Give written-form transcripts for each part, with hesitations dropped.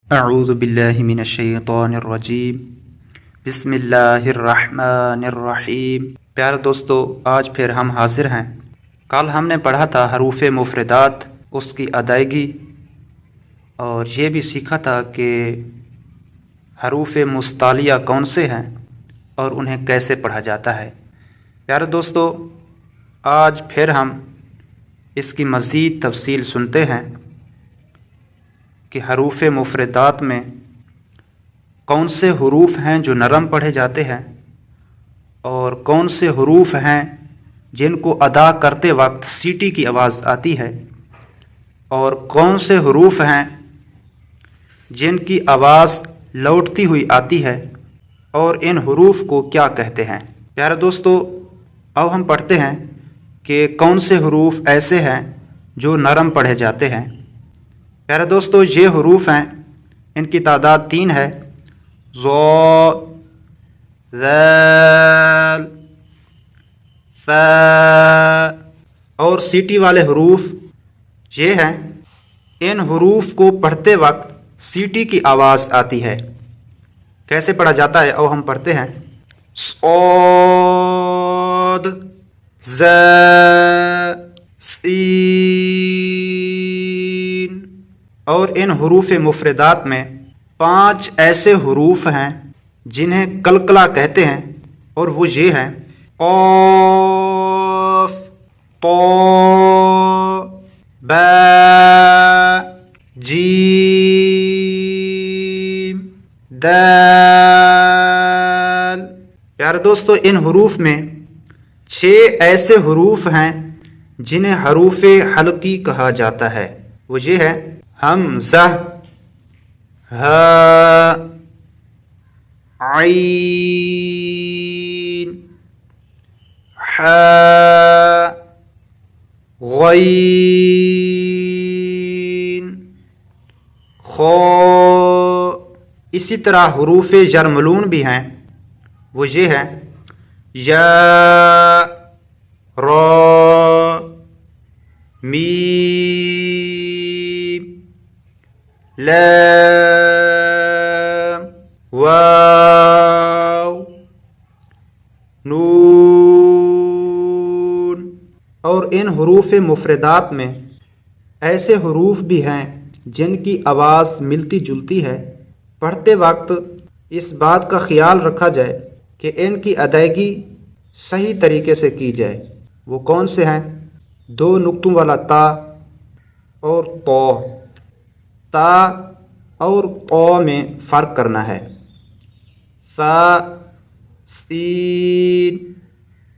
اعوذ باللہ من الشیطان الرجیم بسم اللہ الرحمن الرحیم۔ پیارے دوستو، آج پھر ہم حاضر ہیں۔ کل ہم نے پڑھا تھا حروف مفردات، اس کی ادائیگی، اور یہ بھی سیکھا تھا کہ حروف مستعلیہ کون سے ہیں اور انہیں کیسے پڑھا جاتا ہے۔ پیارے دوستو، آج پھر ہم اس کی مزید تفصیل سنتے ہیں کہ حروف مفردات میں کون سے حروف ہیں جو نرم پڑھے جاتے ہیں اور کون سے حروف ہیں جن کو ادا کرتے وقت سیٹی کی آواز آتی ہے، اور کون سے حروف ہیں جن کی آواز لوٹتی ہوئی آتی ہے، اور ان حروف کو کیا کہتے ہیں۔ پیارے دوستو، اب ہم پڑھتے ہیں کہ کون سے حروف ایسے ہیں جو نرم پڑھے جاتے ہیں۔ پیارے دوستو، یہ حروف ہیں، ان کی تعداد 3 ہے: ض، ذال، ث، اور سیٹی والے حروف یہ ہیں۔ ان حروف کو پڑھتے وقت سیٹی کی آواز آتی ہے۔ کیسے پڑھا جاتا ہے؟ اب ہم پڑھتے ہیں: صاد، ز، سین۔ اور ان حروف مفردات میں 5 ایسے حروف ہیں جنہیں قلقلہ کہتے ہیں، اور وہ یہ ہیں: قاف، طا، با، جیم، دال۔ پیارے دوستو، ان حروف میں 6 ایسے حروف ہیں جنہیں حروف حلقی کہا جاتا ہے۔ وہ یہ ہے: حمزہ، ہاء، عین، حاء، غین، خاء۔ اسی طرح حروف یرملون بھی ہیں۔ وہ یہ ہیں: یا، را، میم، لام، واو، نون۔ اور ان حروف مفردات میں ایسے حروف بھی ہیں جن کی آواز ملتی جلتی ہے۔ پڑھتے وقت اس بات کا خیال رکھا جائے کہ ان کی ادائیگی صحیح طریقے سے کی جائے۔ وہ کون سے ہیں؟ 2 نقطوں والا تا اور طا۔ تا اور طا میں فرق کرنا ہے۔ ثا، سین،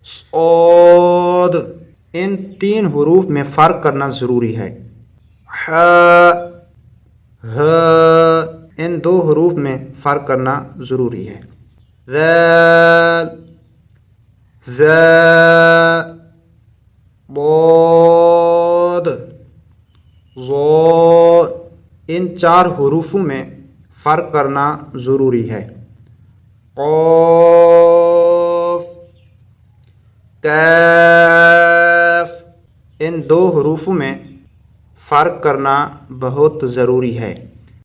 صاد، ان 3 حروف میں فرق کرنا ضروری ہے۔ حاء، ہاء، ان 2 حروف میں فرق کرنا ضروری ہے۔ ذال، زا، ضاد، ظا، ان 4 حروفوں میں فرق کرنا ضروری ہے۔ قاف، کاف، ان 2 حروفوں میں فرق کرنا بہت ضروری ہے۔